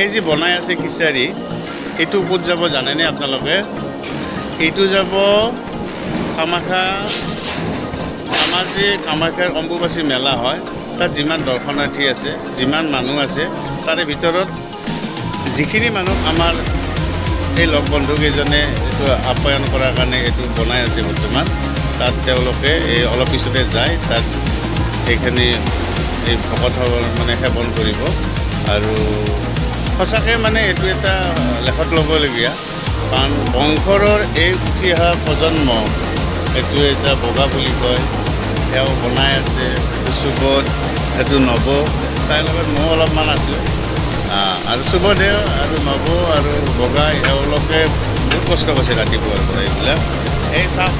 এই যে বনাই আছে খিচাৰি এইটো ক'ত যাব জানেনে আপোনালোকে? এইটো যাব কামাখ্যা, আমাৰ যে কামাখ্যাৰ অম্বুবাচী মেলা হয় তাত যিমান দৰ্শনাৰ্থী আছে, যিমান মানুহ আছে, তাৰে ভিতৰত যিখিনি মানুহ আমাৰ এই লগ বন্ধুকেইজনে এইটো আপ্যায়ন কৰাৰ কাৰণে এইটো বনাই আছে বৰ্তমান, তাত তেওঁলোকে এই অলপ পিছতে যায়, তাত এইখিনি এই ভকত মানে সেৱন কৰিব। আৰু সঁচাকৈ মানে এইটো এটা লেখত ল'বলগীয়া, কাৰণ বংশৰৰ এই উঠি অহা প্ৰজন্ম, এইটো এটা বগা বুলি কয়, তেওঁ বনাই আছে, এইটো সুবোধ, এইটো নৱ, তাৰ লগত ময়ো অলপমান আছোঁ। আৰু সুবোধে আৰু নৱ আৰু বগা এওঁলোকে বহুত কষ্ট কৰিছে ৰাতিপুৱাৰ পৰা এইবিলাক। এই চাওক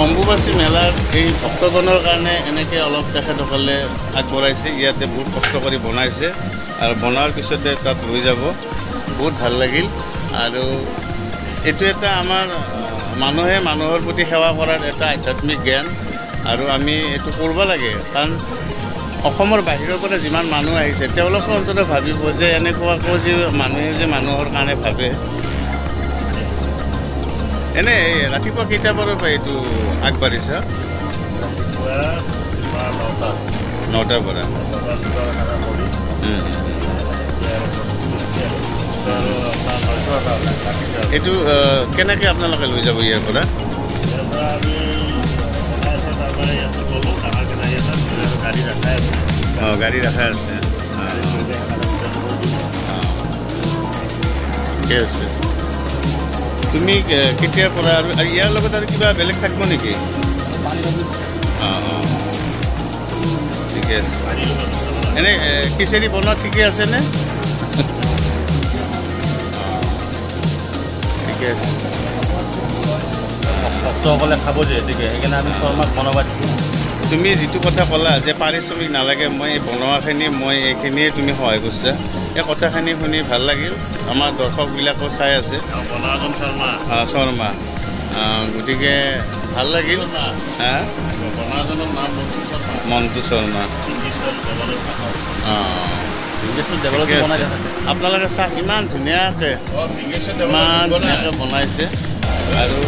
অম্বুবাচী মেলাৰ এই ভক্তগণৰ কাৰণে এনেকৈ অলপ তেখেতসকলে আগবঢ়াইছে, ইয়াতে বহুত কষ্ট কৰি বনাইছে আৰু বনোৱাৰ পিছতে তাত লৈ যাব, বহুত ভাল লাগিল। আৰু এইটো এটা আমাৰ মানুহে মানুহৰ প্ৰতি সেৱা কৰাৰ এটা আধ্যাত্মিক জ্ঞান, আৰু আমি এইটো কৰিব লাগে। কাৰণ অসমৰ বাহিৰৰ পৰা যিমান মানুহ আহিছে তেওঁলোকে অন্ততঃ ভাবিব যে এনেকুৱাকৈ যে মানুহে যে মানুহৰ কাৰণে ভাবে। এনেই ৰাতিপুৱা কেইটাৰ পৰা এইটো আগবাঢ়িছা? 9টাৰ পৰা। এইটো কেনেকৈ আপোনালোকে লৈ যাব ইয়াৰ পৰা? গাড়ী ৰখা আছে। ঠিকে আছে। তুমি কেতিয়াৰ পৰা আৰু ইয়াৰ লগত আৰু কিবা বেলেগ থাকিব নেকি? ঠিকে আছে। এনেই খিচাৰি বনোৱা ঠিকে আছেনে? ঠিকে আছে। ভক্তসকলে খাব যে, সেইকাৰণে আমি শৰ্মাক বনাব দিছোঁ। তুমি যিটো কথা ক'লা যে পাৰিশ্ৰমিক নালাগে, মই এই বনোৱাখিনি মই এইখিনিয়ে তুমি সহায় কৰিছা, এই কথাখিনি শুনি ভাল লাগিল। আমাৰ দৰ্শকবিলাকো চাই আছে, শৰ্মা, গতিকে ভাল লাগিল। মণ্টু শৰ্মা। আপোনালোকে চাওক ইমান ধুনীয়াকৈ বনাইছে। আৰু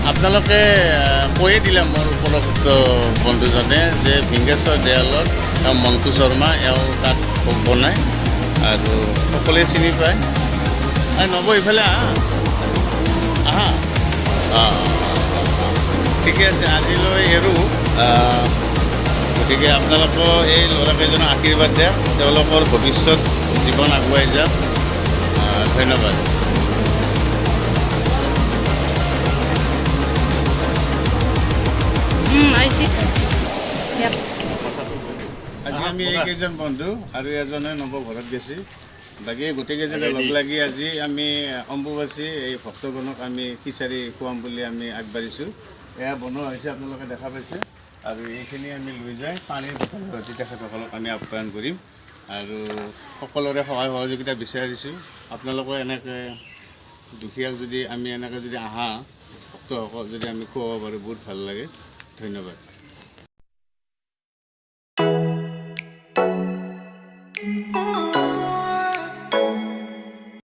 আপোনালোকে কৈয়ে দিলে মোৰ উপলব্ধ বন্ধুজনে যে ভিংগেশ্বৰ দেৱালত মণ্টু শৰ্মা এওঁ তাত ভোগ বনায় আৰু সকলোৱে চিনি পায়। নব ইফালে আহা। ঠিকে আছে, আজিলৈ এৰোঁ। গতিকে আপোনালোকৰ এই ল'ৰাকেইজনক আশীৰ্বাদ দিয়ক, তেওঁলোকৰ ভৱিষ্যত জীৱন আগুৱাই যাওক। ধন্যবাদ। আজি আমি এইকেইজন বন্ধু আৰু এজনে নৱ ঘৰত গেছি, বাকী গোটেইকেইজনে লগ লাগি আজি আমি অম্বুবাচী এই ভক্তগণক আমি খিচাৰি খুৱাম বুলি আমি আগবাঢ়িছোঁ। এয়া বনোৱা হৈছে, আপোনালোকে দেখা পাইছে। আৰু এইখিনি আমি লৈ যাই পানীৰ বটল ভৰ্তি তেখেতসকলক আমি আপ্যায়ন কৰিম। আৰু সকলোৰে সহায় সহযোগিতা বিচাৰিছোঁ। আপোনালোকে এনেকৈ দুখীয়াক যদি আমি এনেকৈ যদি আহা ভক্তসকল যদি আমি খুৱাব পাৰোঁ, বহুত ভাল লাগে। ধন্যবাদ।